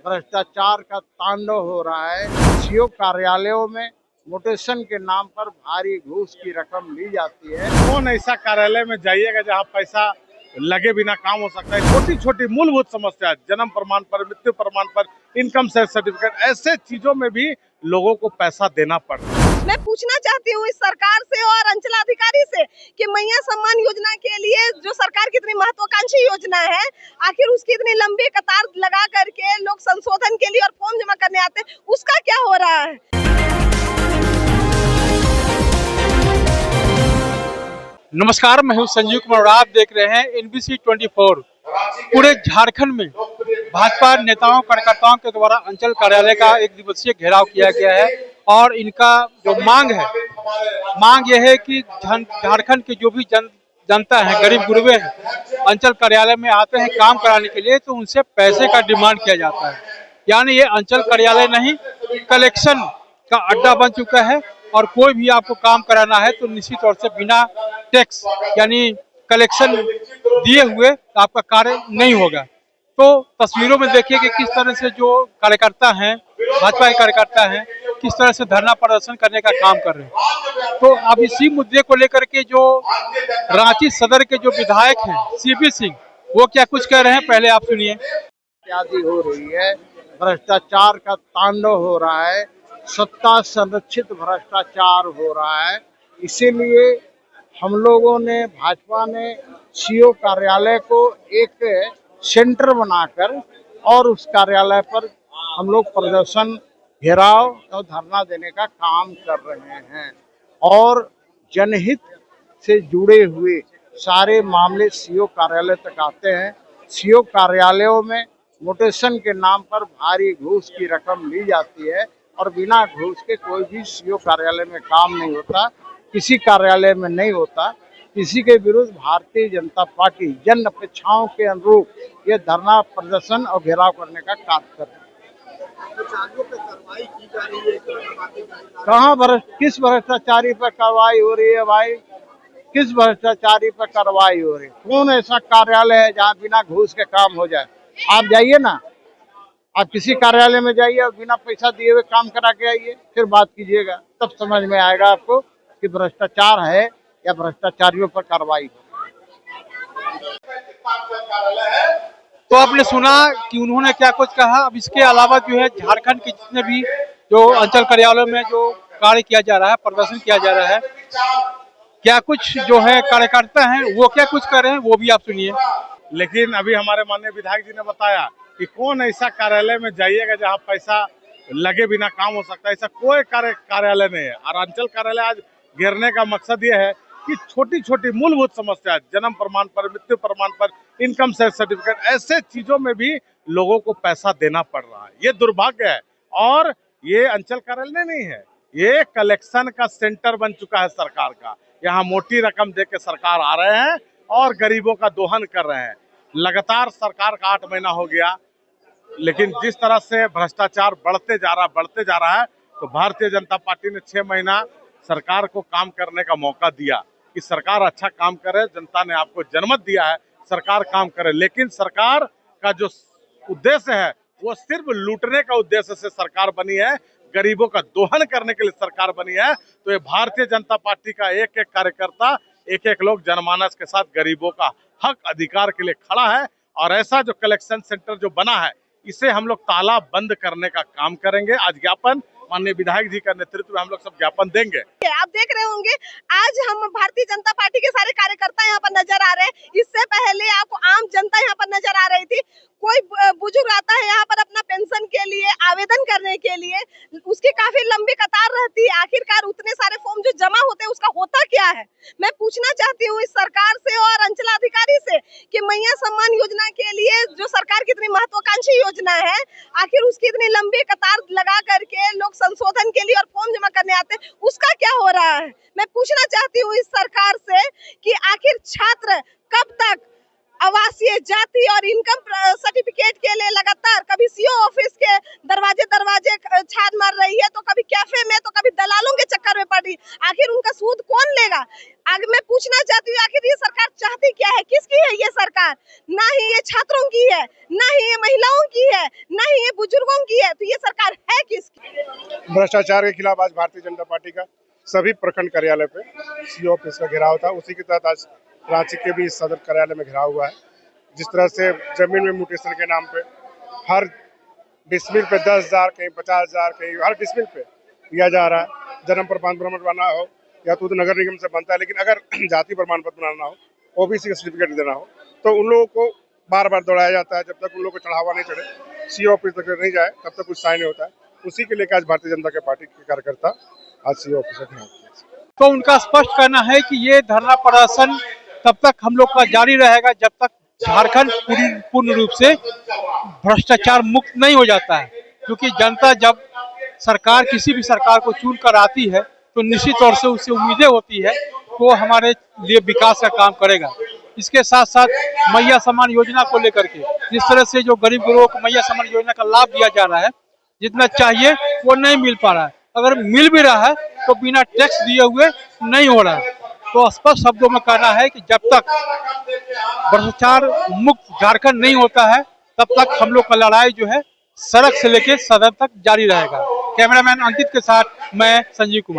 भ्रष्टाचार का तांडव हो रहा है। सीओ कार्यालयों में मोटेशन के नाम पर भारी घूस की रकम ली जाती है। कौन ऐसा कार्यालय में जाइएगा जहां पैसा लगे बिना काम हो सकता है। छोटी छोटी मूलभूत समस्या, जन्म प्रमाण पत्र, मृत्यु प्रमाण पत्र, इनकम सर्टिफिकेट, ऐसे चीजों में भी लोगों को पैसा देना पड़ रहा है। मैं पूछना चाहती हूँ इस सरकार से और अंचलाधिकारी से कि मैया सम्मान योजना के लिए जो सरकार की इतनी महत्वाकांक्षी योजना है, आखिर उसकी इतनी लंबी कतार लगा करके लोग संशोधन के लिए और फॉर्म जमा करने आते हैं, उसका क्या हो रहा है? नमस्कार, मैं हूं संजीव कुमार और आप देख रहे हैं NBC 24। पूरे झारखंड में भाजपा नेताओं कार्यकर्ताओं के द्वारा अंचल कार्यालय का एक दिवसीय घेराव किया गया है और इनका जो मांग यह है कि झारखंड के जो भी जनता है, गरीब गुरबे हैं, अंचल कार्यालय में आते हैं काम कराने के लिए, तो उनसे पैसे का डिमांड किया जाता है। यानी ये अंचल कार्यालय नहीं, कलेक्शन का अड्डा बन चुका है और कोई भी आपको काम कराना है तो निश्चित तौर से बिना टैक्स यानी कलेक्शन दिए हुए आपका कार्य नहीं होगा। तो तस्वीरों में देखिए कि किस तरह से जो कार्यकर्ता हैं, भाजपा के कार्यकर्ता हैं, किस तरह से धरना प्रदर्शन करने का काम कर रहे हैं। तो अब इसी मुद्दे को लेकर के जो रांची सदर के जो विधायक हैं CP सिंह, वो क्या कुछ कह रहे हैं, पहले आप सुनिए। इत्यादि हो रही है, भ्रष्टाचार का तांडव हो रहा है, सत्ता संरक्षित भ्रष्टाचार हो रहा है। इसीलिए हम लोगों ने, भाजपा ने सीओ कार्यालय को एक सेंटर बनाकर और उस कार्यालय पर हम लोग प्रदर्शन, घेराव और धरना देने का काम कर रहे हैं और जनहित से जुड़े हुए सारे मामले सीओ कार्यालय तक आते हैं। सीओ कार्यालयों में मोटेशन के नाम पर भारी घूस की रकम ली जाती है और बिना घूस के कोई भी सीओ कार्यालय में काम नहीं होता, किसी कार्यालय में नहीं होता। इसी के विरुद्ध भारतीय जनता पार्टी जन अपेक्षाओं के अनुरूप ये धरना प्रदर्शन और घेराव करने का कार्य कर रही है। कहाँ किस भ्रष्टाचारी पर कार्रवाई हो रही है भाई? किस भ्रष्टाचारी पर कार्रवाई हो रही है? कौन ऐसा कार्यालय है जहाँ बिना घूस के काम हो जाए? आप जाइए ना, आप किसी कार्यालय में जाइए और बिना पैसा दिए हुए काम करा के आइए, फिर बात कीजिएगा, तब समझ में आएगा आपको कि भ्रष्टाचार है या भ्रष्टाचारियों पर कार्रवाई हो। तो आपने सुना कि उन्होंने क्या कुछ कहा। अब इसके अलावा जो है झारखंड के जितने भी जो अंचल कार्यालयों में जो कार्य किया जा रहा है, प्रदर्शन किया जा रहा है, क्या कुछ जो है कार्यकर्ता हैं वो क्या कुछ कर रहे हैं, वो भी आप सुनिए। लेकिन अभी हमारे माननीय विधायक जी ने बताया कि कौन ऐसा कार्यालय में जाइएगा जहां पैसा लगे बिना काम हो सकता है। ऐसा कोई कार्यालय नहीं है। और अंचल कार्यालय आज घेरने का मकसद ये है कि छोटी छोटी मूलभूत समस्या, जन्म प्रमाण पत्र, मृत्यु प्रमाण पत्र, इनकम सर्टिफिकेट, ऐसे चीजों में भी लोगों को पैसा देना पड़ रहा है। ये दुर्भाग्य है और ये अंचल कार्यालय नहीं है, ये कलेक्शन का सेंटर बन चुका है सरकार का। यहाँ मोटी रकम दे के सरकार आ रहे हैं और गरीबों का दोहन कर रहे हैं। लगातार सरकार का 8 महीना हो गया, लेकिन जिस तरह से भ्रष्टाचार बढ़ते जा रहा है, तो भारतीय जनता पार्टी ने 6 महीना सरकार को काम करने का मौका दिया कि सरकार अच्छा काम करे। जनता ने आपको जनमत दिया है, सरकार काम करे। लेकिन सरकार का जो उद्देश्य है वो सिर्फ लूटने का उद्देश्य से सरकार बनी है, गरीबों का दोहन करने के लिए सरकार बनी है। तो ये भारतीय जनता पार्टी का एक एक कार्यकर्ता, एक एक लोग जनमानस के साथ गरीबों का हक अधिकार के लिए खड़ा है। और ऐसा जो कलेक्शन सेंटर जो बना है, इसे हम लोग ताला बंद करने का काम करेंगे। आज ज्ञापन माननीय विधायक जी का नेतृत्व में हम लोग सब ज्ञापन देंगे। आप देख रहे होंगे आज हम भारतीय जनता पार्टी के सारे कार्यकर्ता यहाँ पर नजर आ रहे हैं। इससे पहले आपको आम जनता यहाँ पर नजर आ रही थी। कोई बुजुर्ग आता है यहाँ पर अपना पेंशन के लिए आवेदन करने के लिए, उसकी काफी लंबी कतार रहती है। आखिरकार उतने सारे फॉर्म जो जमा होते हैं उसका होता क्या है? मैं पूछना चाहती हूँ इस सरकार से और अंचलाधिकारी से कि मैया सम्मान योजना के लिए जो सरकार की इतनी महत्वाकांक्षी योजना है, आखिर उसकी इतनी लंबी कतार लगा करके लोग संशोधन के लिए और फॉर्म जमा करने आते हैं, उसका क्या हो रहा है? मैं पूछना चाहती हूँ इस सरकार से कि आखिर छात्र कब तक आवासीय, जाति और इनकम सर्टिफिकेट के लिए लगातार कभी सीओ ऑफिस के दरवाजे छान मार रही है, तो कभी कैफे में, तो कभी दलालों के चक्कर में पड़ रही। आखिर उनका सूद कौन लेगा? आगे मैं पूछना चाहती हूँ आखिर ये सरकार चाहती क्या है? किसकी है ये सरकार? ना ही ये छात्रों की है, ना ही ये महिलाओं की है, ना ही ये बुजुर्ग की है, तो ये सरकार है किसकी? भ्रष्टाचार के खिलाफ आज भारतीय जनता पार्टी का सभी प्रखंड कार्यालय पे सीओ ऑफिस का घेराव था। उसी के तहत आज रांची के भी सदर कार्यालय में घेराव हुआ है। जिस तरह से जमीन में म्यूटेशन के नाम पे हर डिसमिल पे 10,000, कहीं 50,000, कहीं हर डिसमिल पे दिया जा रहा है। जन्म प्रमाण पत्र बनाना हो या तो नगर निगम से बनता है, लेकिन अगर जाति प्रमाण पत्र बनाना हो, ओबीसी का सर्टिफिकेट देना हो, तो उन लोगों को बार बार दौड़ाया जाता है। जब तक उन लोगों को चढ़ावा नहीं चढ़े, सीओ ऑफिस तक नहीं जाए, तब तक कुछ साइन नहीं होता है। उसी के लिए आज भारतीय जनता पार्टी के कार्यकर्ता आज सीओ ऑफिस का घेराव किया। तो उनका स्पष्ट कहना है कि ये धरना प्रदर्शन तब तक हम लोग का जारी रहेगा जब तक झारखंड पूर्ण रूप से भ्रष्टाचार मुक्त नहीं हो जाता है। क्योंकि जनता जब सरकार किसी भी सरकार को चुन कर आती है तो निश्चित तौर से उससे उम्मीदें होती है वो हमारे लिए विकास का काम करेगा। इसके साथ साथ मैया सम्मान योजना को लेकर के जिस तरह से जो गरीब गुरुओं को मैया सम्मान योजना का लाभ दिया जा रहा है, जितना चाहिए वो नहीं मिल पा रहा है। अगर मिल भी रहा है तो बिना टैक्स दिए हुए नहीं हो रहा है। तो स्पष्ट शब्दों में कहना है कि जब तक भ्रष्टाचार मुक्त झारखंड नहीं होता है तब तक हम लोग का लड़ाई जो है सड़क से लेकर सदन तक जारी रहेगा। कैमरामैन अंकित के साथ मैं संजीव कुमार।